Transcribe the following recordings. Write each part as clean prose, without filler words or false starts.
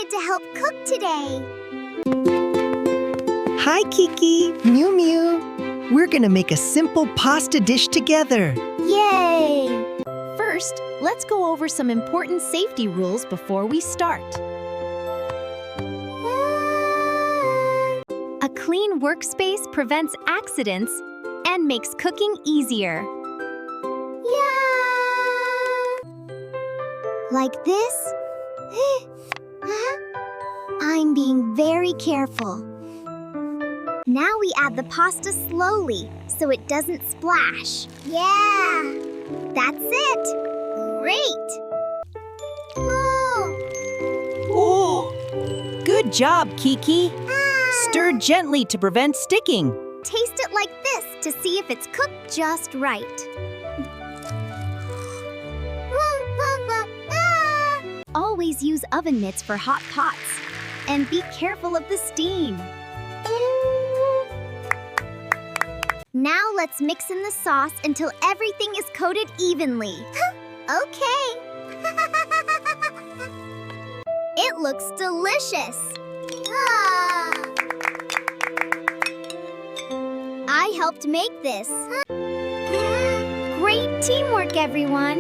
excited to help cook today. Hi, Kiki. Mew Mew. We're gonna make a simple pasta dish together. Yay! First, let's go over some important safety rules before we start. A clean workspace prevents accidents and makes cooking easier. Yeah! Like this? I'm being very careful. Now we add the pasta slowly so it doesn't splash. Yeah! That's it! Great! Oh! Good job, Kiki. Stir gently to prevent sticking. Taste it like this to see if it's cooked just right. Always use oven mitts for hot pots. And be careful of the steam. Now let's mix in the sauce until everything is coated evenly. Okay. It looks delicious. I helped make this. Great teamwork, everyone.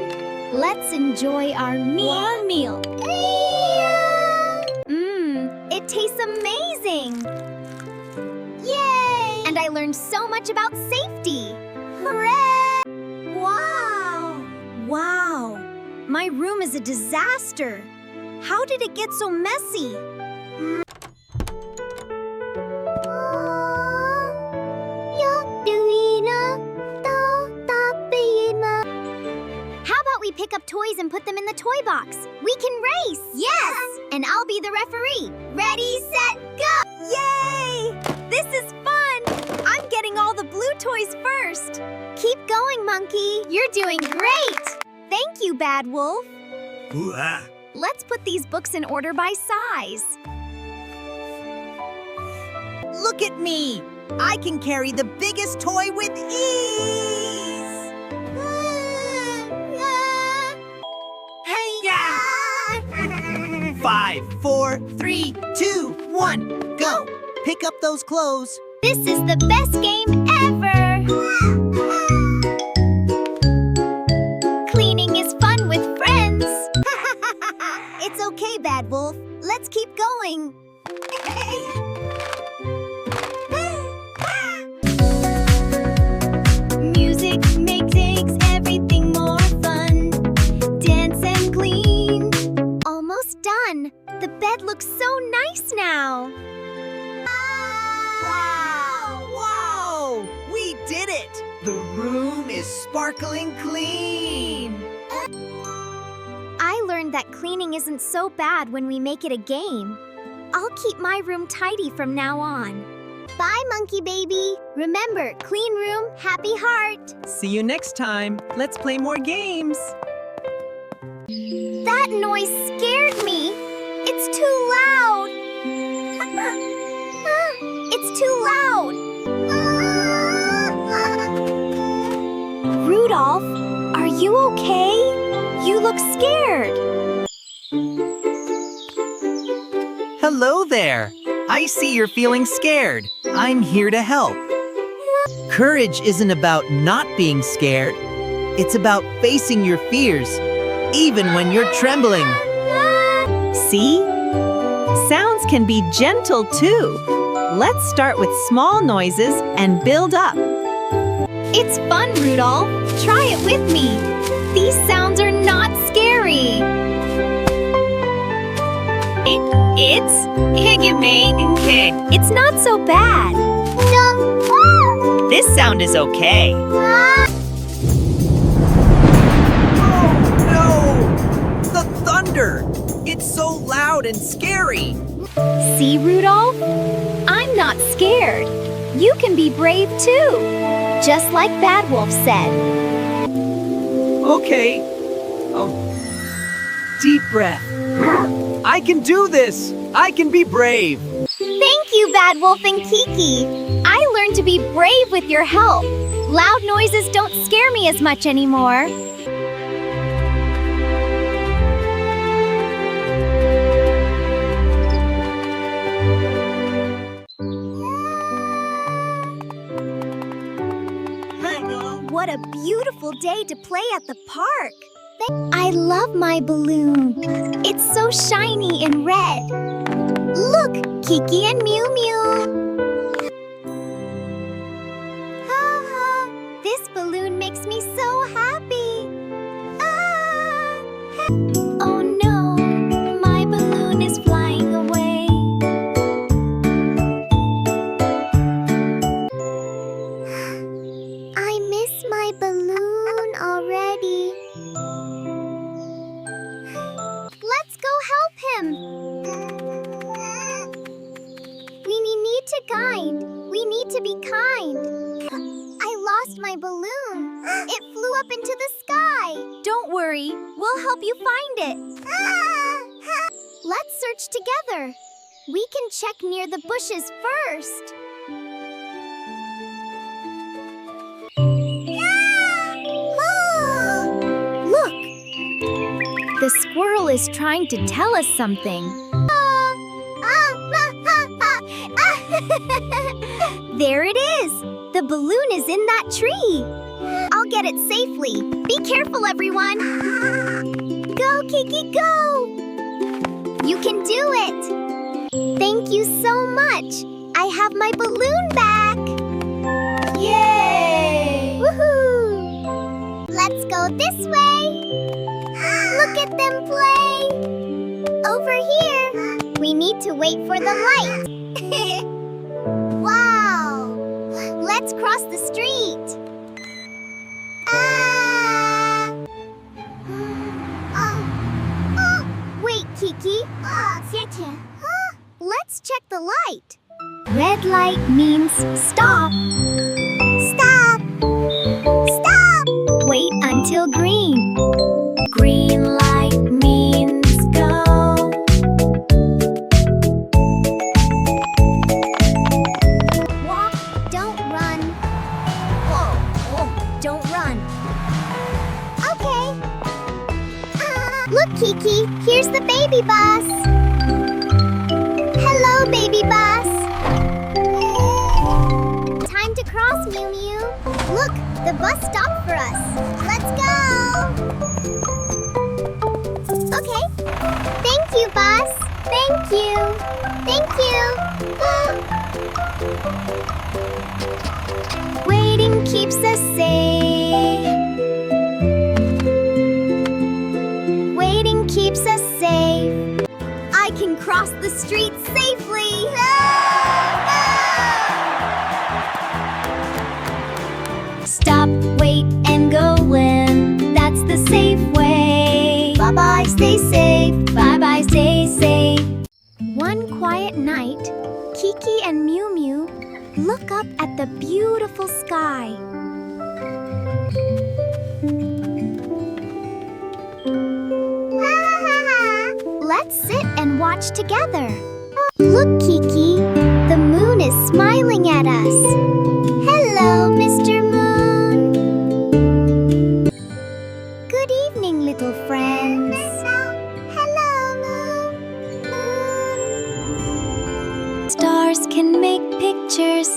Let's enjoy our meal. It tastes amazing. Yay! And I learned so much about safety. Hooray! Wow! My room is a disaster. How did it get so messy? How about we pick up toys and put them in the toy box? We can race! Yes! And I'll be the referee. Ready, set, go! Yay! This is fun! I'm getting all the blue toys first. Keep going, Monkey. You're doing great! Thank you, Bad Wolf. Let's put these books in order by size. Look at me! I can carry the biggest toy with ease! Hey-ya! 5, 4, 3, 2, 1, go! Pick up those clothes. This is the best game ever! Cleaning is fun with friends! It's okay, Bad Wolf. Let's keep going. Music makes everything more fun. Dance and clean. Almost done. The bed looks so nice now. Wow! We did it! The room is sparkling clean! I learned that cleaning isn't so bad when we make it a game. I'll keep my room tidy from now on. Bye, Monkey Baby. Remember, clean room, happy heart. See you next time. Let's play more games. That noise scared me. It's too loud. It's too loud. Rudolph, are you okay? You look scared. Hello there. I see you're feeling scared. I'm here to help. Courage isn't about not being scared. It's about facing your fears, even when you're trembling. See? Sounds can be gentle too. Let's start with small noises and build up. It's fun, Rudolph. Try it with me. These sounds are not scary. It's not so bad. This sound is okay. Oh no! The thunder! It's so loud and scary. See, Rudolph? I'm not scared. You can be brave too. Just like Bad Wolf said. Okay. Oh. Deep breath. I can do this. I can be brave. Thank you, Bad Wolf and Kiki. I learned to be brave with your help. Loud noises don't scare me as much anymore. What a beautiful day to play at the park. I love my balloon. It's so shiny and red. Look, Kiki and Mew Mew. This balloon makes me so happy. Oh no, my balloon is flying away. I miss my balloon already. Let's go help him. We need to be kind. I lost my balloon. It flew up into the sky. Don't worry, we'll help you find it. Let's search together. We can check near the bushes first. Look! The squirrel is trying to tell us something. There it is! The balloon is in that tree. I'll get it safely. Be careful, everyone. Go, Kiki, go! You can do it! Thank you so much. I have my balloon back. Yay! Woohoo! Let's go this way. Look at them play. Over here. We need to wait for the light. Wow! Let's cross the street. Wait, Kiki. Let's check the light. Red light means stop. Stop! Stop! Wait until green. Green light means go. Walk, don't run. Whoa, don't run. Okay. Look, Kiki, here's the baby bus. Hello, baby bus. Time to cross, Mew Mew. Look, the bus stopped for us. Let's go. Okay. Thank you, bus. Thank you. Thank you. Waiting keeps us safe. Waiting keeps us safe. I can cross the street safely. Stop, wait, and go in. That's the safe way. Bye-bye, stay safe. Bye-bye, stay safe. One quiet night, Kiki and Mew Mew look up at the beautiful sky. Let's sit and watch together. Look, Kiki, the moon is smiling at us. Hello, Mr. Moon. Good evening, little friends. Hello, Moon. Stars can make pictures.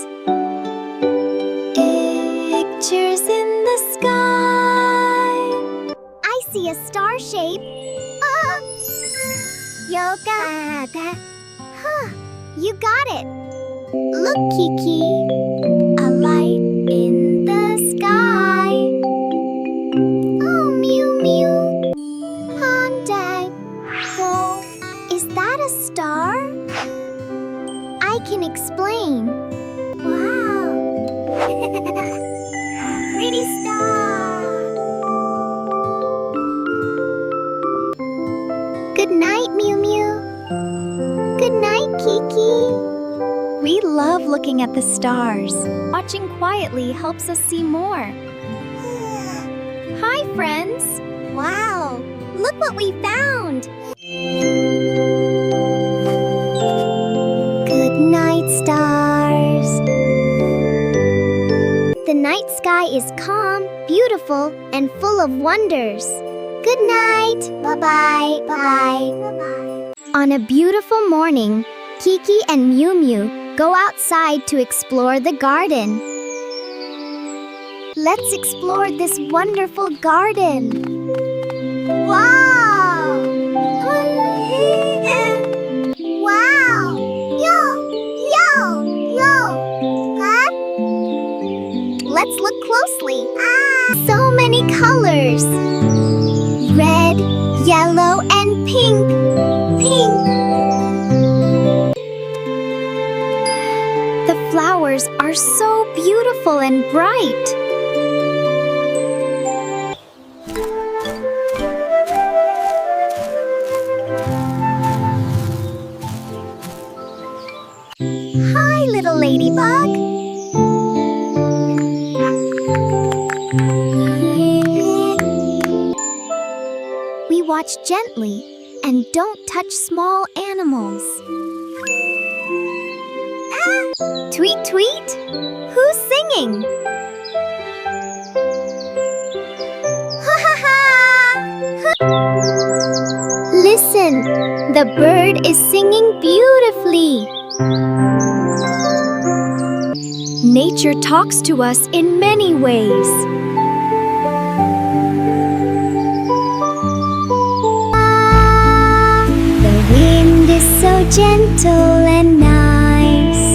Pictures in the sky. I see a star shape. Yoga. You got it. Look, Kiki. A light in the sky. Oh, Mew Mew. Pondai. Oh, is that a star? I can explain. Wow. Pretty star. Good night, Mew Mew. Good night, Kiki. We love looking at the stars. Watching quietly helps us see more. Hi, friends. Wow, look what we found. Good night, stars. The night sky is calm, beautiful, and full of wonders. Good night. Bye-bye. Bye-bye. Bye-bye. On a beautiful morning, Kiki and Mew Mew go outside to explore the garden. Let's explore this wonderful garden. Wow! Wow! Yo! Yo! Yo! Huh? Let's look closely. So many colors. Red, yellow, and pink. Pink. The flowers are so beautiful and bright. Hi, little ladybug. We watch gently and don't touch small animals. Tweet, tweet. Who's singing? Ha ha ha! Listen, the bird is singing beautifully. Nature talks to us in many ways. The wind is so gentle and nice.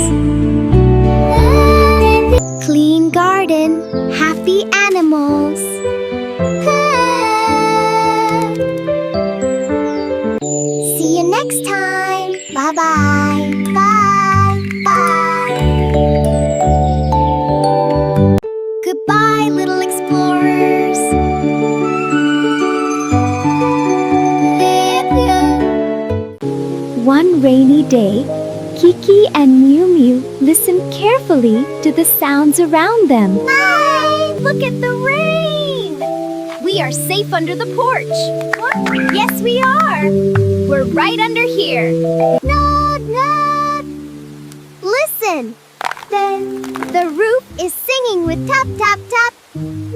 Clean garden, happy animals. See you next time. Bye-bye. Bye. Bye. Goodbye, little explorers. One rainy day, Kiki and Mew Mew listened carefully to the sounds around them. Hi! Look at the rain! We are safe under the porch. Yes, we are. We're right under here. Nod, nod. Listen. The roof is singing with tap, tap, tap.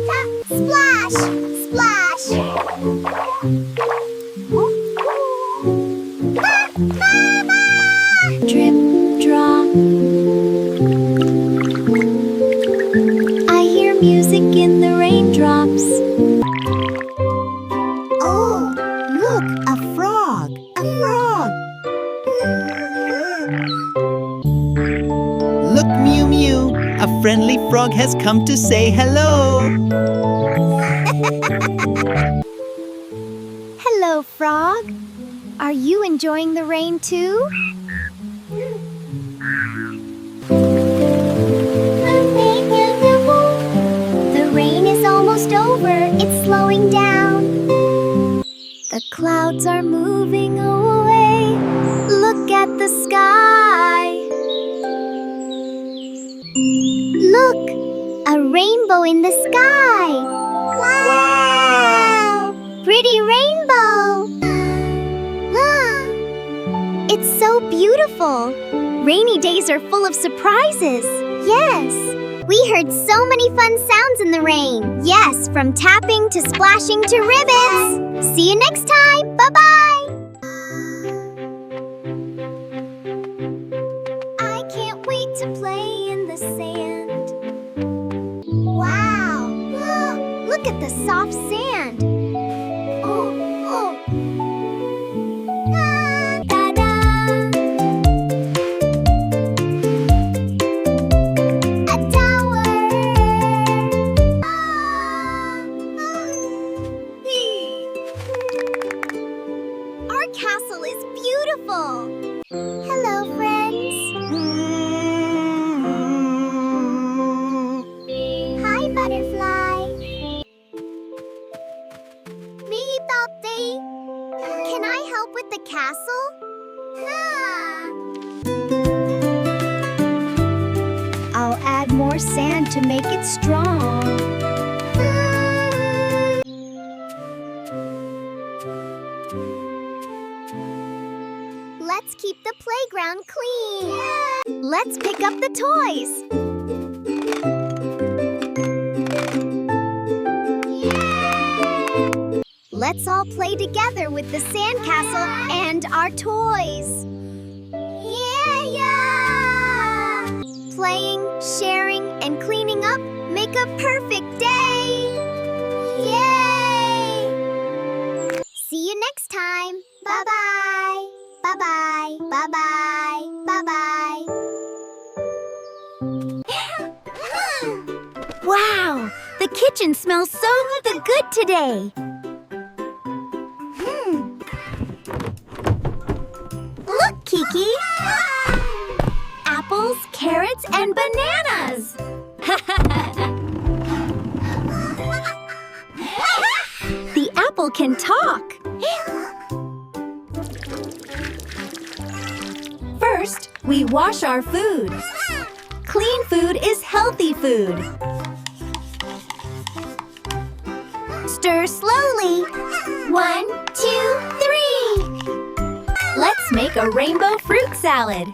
Tap, splash, splash. Mama! Drip, drop. I hear music in the raindrops. Oh, look, a frog! A frog! Look, Mew Mew, a friendly frog has come to say hello. Hello, frog. Are you enjoying the rain too? The rain is almost over. It's slowing down. The clouds are moving away. Look at the sky. Look, a rainbow in the sky. Wow! Pretty rainbow. It's so beautiful. Rainy days are full of surprises. Yes. We heard so many fun sounds in the rain. Yes, from tapping to splashing to ribbons. See you next time. Bye-bye. I can't wait to play in the sand. Wow. Look at the soft sand. Oh, oh. Ta-da! A tower! Our castle is beautiful! Hello, friends! Hi, butterfly! Can I help with the castle? I'll add more sand to make it strong. Let's keep the playground clean. Let's pick up the toys. Let's all play together with the sandcastle and our toys. Yeah! Playing, sharing, and cleaning up make a perfect day! Yay! See you next time. Bye-bye. Bye-bye. Bye-bye. Bye-bye. Wow! The kitchen smells so good today. Look, Kiki! Apples, carrots, and bananas! The apple can talk! First, we wash our food. Clean food is healthy food. Stir slowly. 1, 2, 3. Let's make a rainbow fruit salad.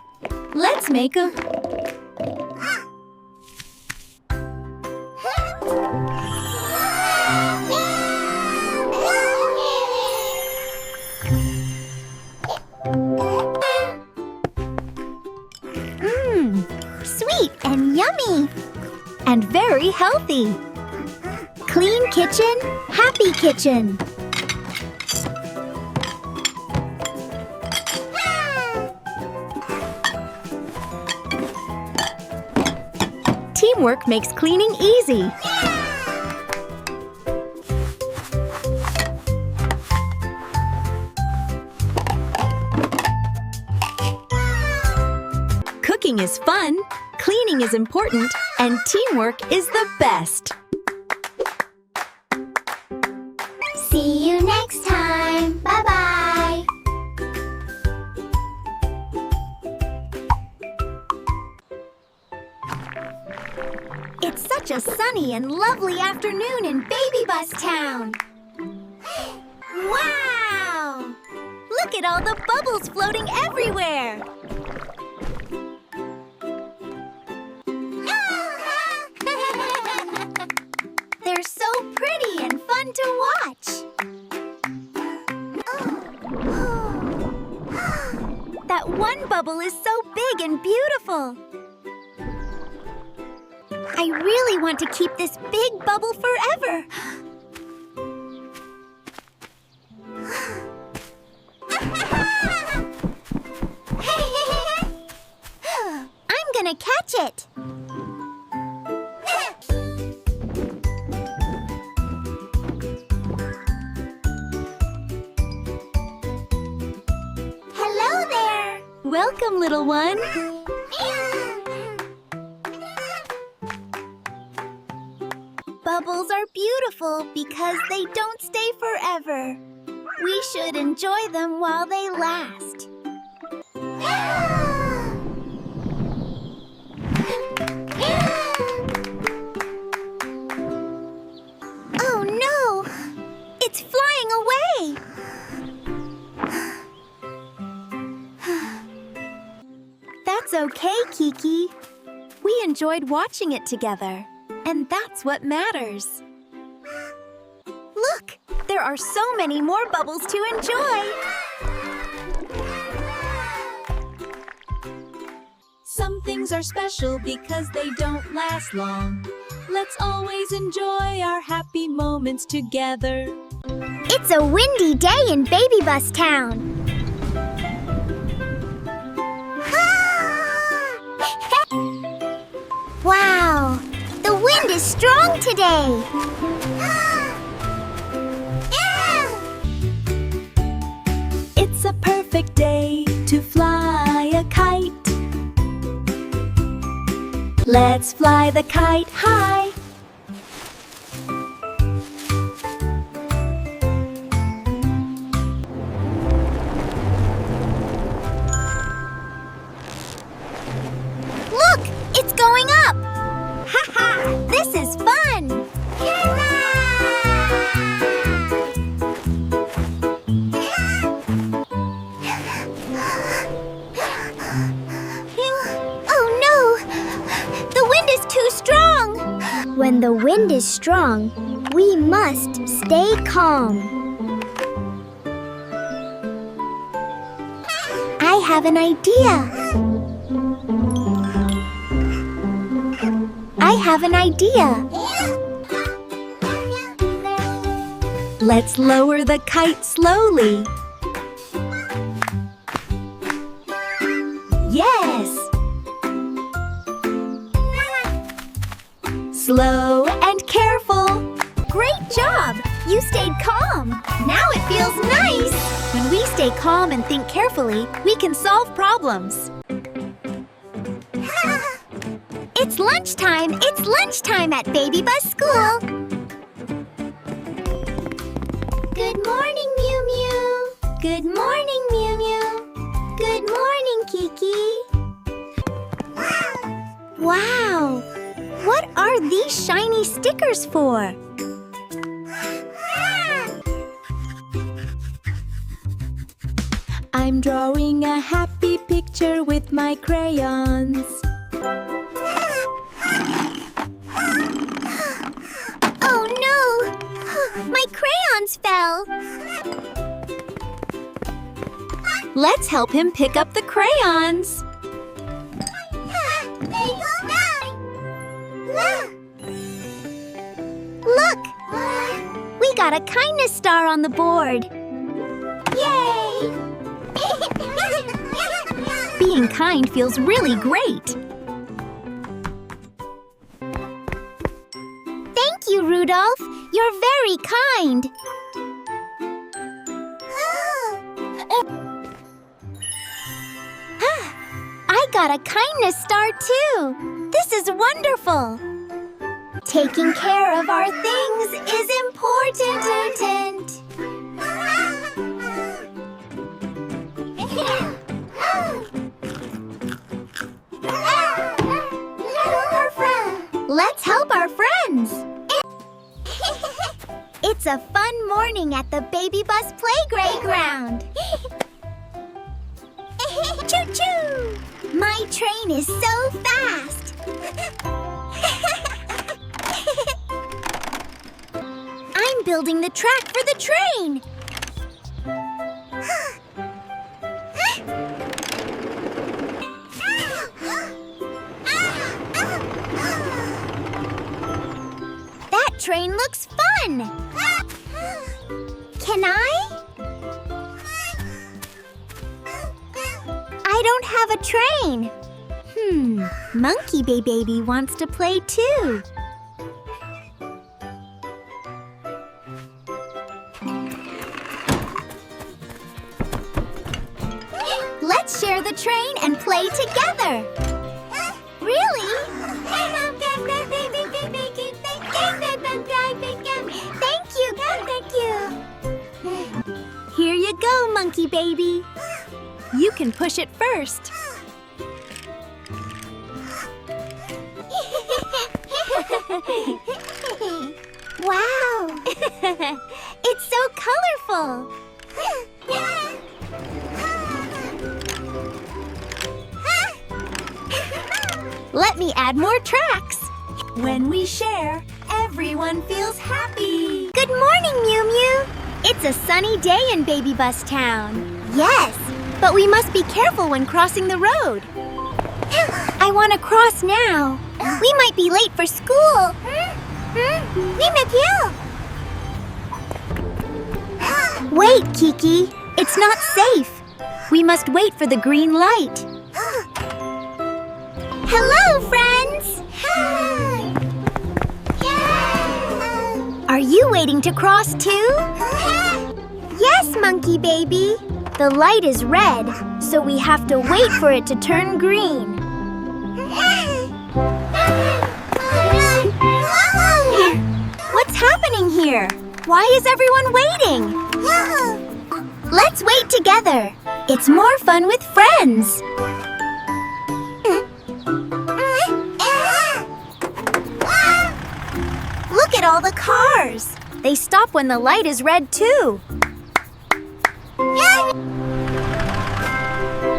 Let's make a... Sweet and yummy. And very healthy. Clean kitchen, happy kitchen. Teamwork makes cleaning easy. Cooking is fun, cleaning is important, and teamwork is the best. See you next time. Bye-bye. It's such a sunny and lovely afternoon in BabyBus Town. Wow! Look at all the bubbles floating everywhere. They're so pretty and fun to watch. That one bubble is so big and beautiful. I really want to keep this big bubble forever. I'm gonna catch it. Hello there. Welcome, little one. Bubbles are beautiful because they don't stay forever. We should enjoy them while they last. Oh no! It's flying away! That's okay, Kiki. We enjoyed watching it together. And that's what matters. Look! There are so many more bubbles to enjoy! Some things are special because they don't last long. Let's always enjoy our happy moments together. It's a windy day in BabyBus Town. Wow! The wind is strong today. It's a perfect day to fly a kite. Let's fly the kite high. Look! It's going up! Ha-ha! This is fun! Oh no! The wind is too strong! When the wind is strong, we must stay calm. I have an idea. I have an idea. Let's lower the kite slowly. Yes! Slow and careful. Great job! You stayed calm. Now it feels nice. When we stay calm and think carefully, we can solve problems. It's lunchtime! It's lunchtime at BabyBus School! Good morning, Mew Mew! Good morning, Mew Mew! Good morning, Kiki! Wow! What are these shiny stickers for? I'm drawing a happy picture with my crayons. Oh no! My crayons fell! Let's help him pick up the crayons. Look! We got a kindness star on the board! Yay! Being kind feels really great. Thank you, Rudolph! You're very kind! I got a kindness star too! This is wonderful! Taking care of our things is important! Let's help our friends! It's a fun morning at the BabyBus playground! Choo-choo! My train is so fast! I'm building the track for the train! That train looks fun! Can I? I don't have a train. Monkey Baby wants to play too. Let's share the train and play together. Really? Thank you. Here you go, Monkey Baby. You can push it first. Wow! It's so colorful! Let me add more tracks! When we share, everyone feels happy. Good morning, Mew Mew! It's a sunny day in BabyBus Town. Yes, but we must be careful when crossing the road. I want to cross now. We might be late for school. Wait, Kiki. It's not safe. We must wait for the green light. Hello, friends! Are you waiting to cross too? Yes, Monkey Baby. The light is red, so we have to wait for it to turn green. What's happening here? Why is everyone waiting? Let's wait together. It's more fun with friends. Look at all the cars. They stop when the light is red too.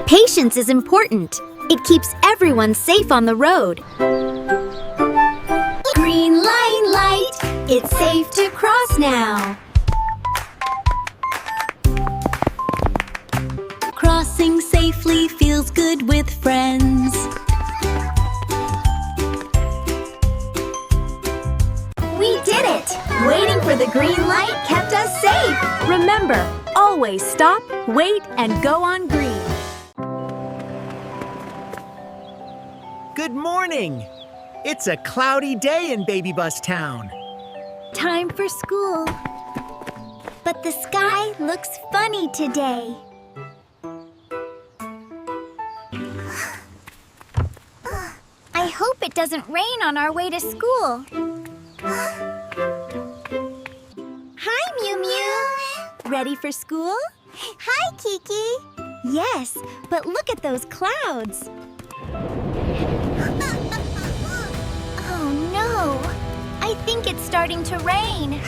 Patience is important. It keeps everyone safe on the road. Green light, it's safe to cross now. Crossing safely feels good with friends. safe. Remember, always stop, wait, and go on green. Good morning! It's a cloudy day in BabyBus Town. Time for school. But the sky looks funny today. I hope it doesn't rain on our way to school. Hi, Mew Mew. Ready for school? Hi, Kiki. Yes, but look at those clouds. Oh no! I think it's starting to rain.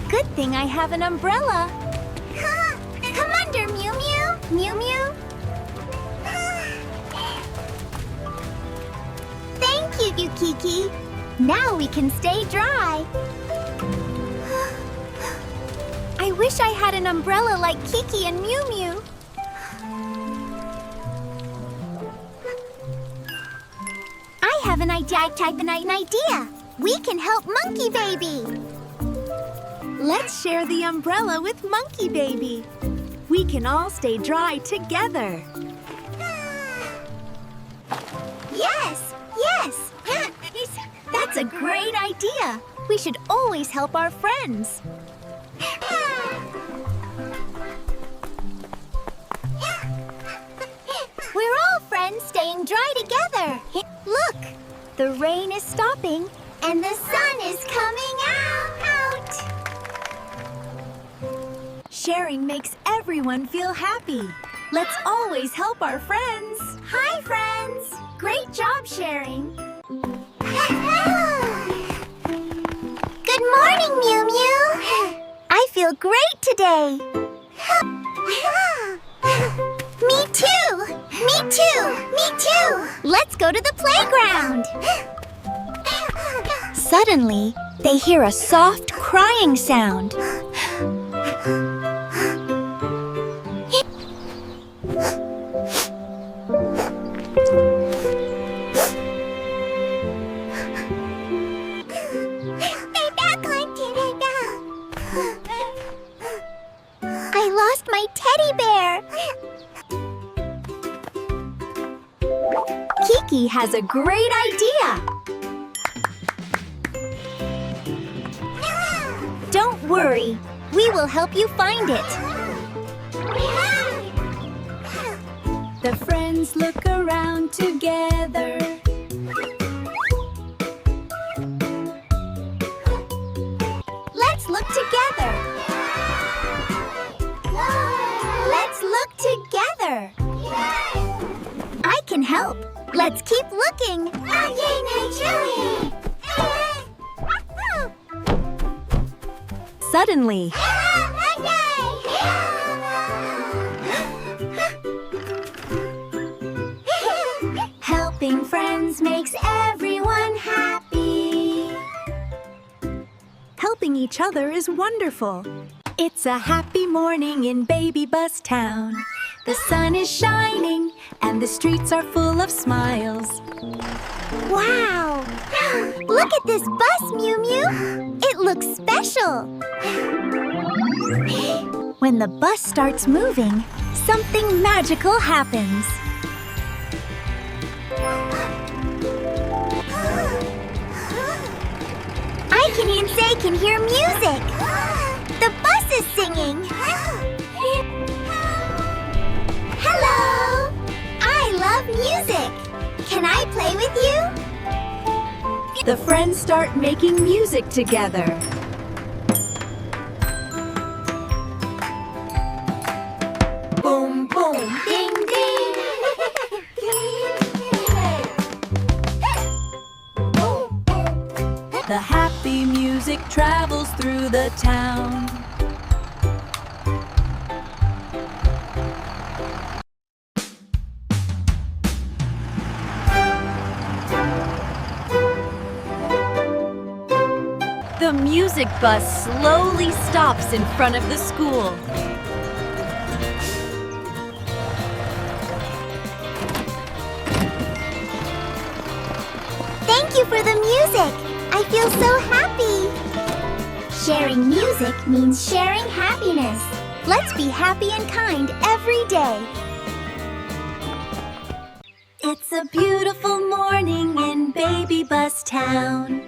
Good thing I have an umbrella. Come under, Mew Mew. Mew Mew. Thank you, Kiki. Now we can stay dry. I wish I had an umbrella like Kiki and Mew Mew. I have an idea. We can help Monkey Baby. Let's share the umbrella with Monkey Baby. We can all stay dry together. Yes, yes. That's a great idea. We should always help our friends. We're all friends staying dry together. Look, the rain is stopping and the sun is coming out. Sharing makes everyone feel happy. Let's always help our friends. Hi, friends. Great job sharing. Good morning, Mew Mew. I feel great today. Me too. Me too. Me too. Let's go to the playground. Suddenly, they hear a soft crying sound. I lost my teddy bear. Kiki has a great idea. Don't worry, we will help you find it. The friends look around together. Let's look together. Let's look together. I can help. Let's keep looking. Suddenly, Helping friends makes everyone happy. helping each other is wonderful. It's a happy morning in BabyBus Town. The sun is shining and the streets are full of smiles. Wow! Look at this bus, Mew Mew. It looks special. When the bus starts moving, something magical happens. I can even say can hear music. The bus is singing. Hello! I love music. Can I play with you? The friends start making music together. Boom, boom, ding, ding. The happy music travels through the town. The music bus slowly stops in front of the school. Thank you for the music. I feel so happy. Sharing music means sharing happiness. Let's be happy and kind every day. It's a beautiful morning in BabyBus Town.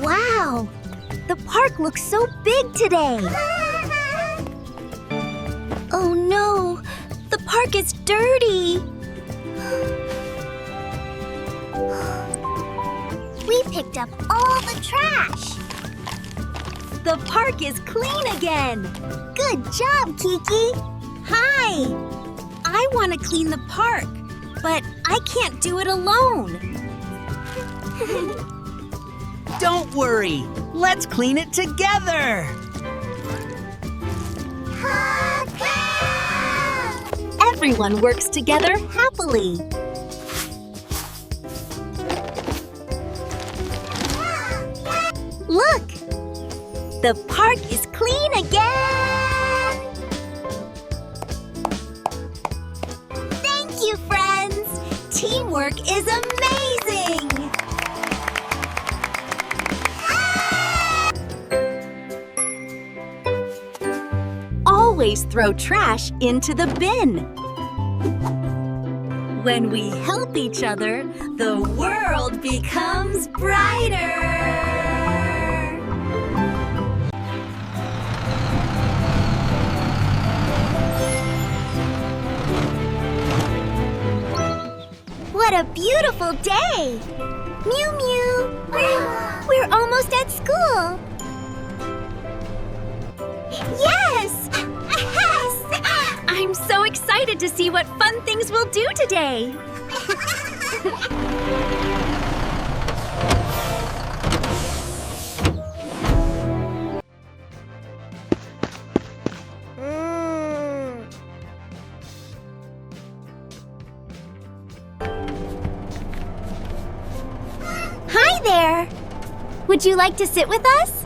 Wow! The park looks so big today. Oh no! The park is dirty. We picked up all the trash. The park is clean again. Good job, Kiki. Hi! I want to clean the park, but I can't do it alone. Don't worry. Let's clean it together. Everyone works together happily. Look! The park is clean again! Thank you, friends. Teamwork is amazing! Always throw trash into the bin. When we help each other, the world becomes brighter. What a beautiful day! Mew Mew! We're almost at school! Yes! Yes! I'm so excited to see what fun things we'll do today. Hi there! Would you like to sit with us?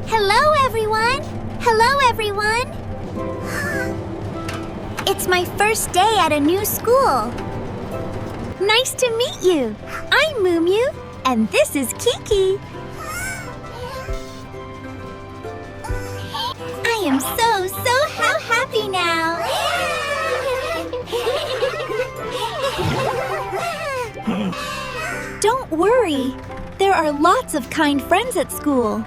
Hello, everyone! Hello, everyone! It's my first day at a new school. Nice to meet you. I'm Moo Mew, and this is Kiki. I am so happy now. Don't worry. There are lots of kind friends at school.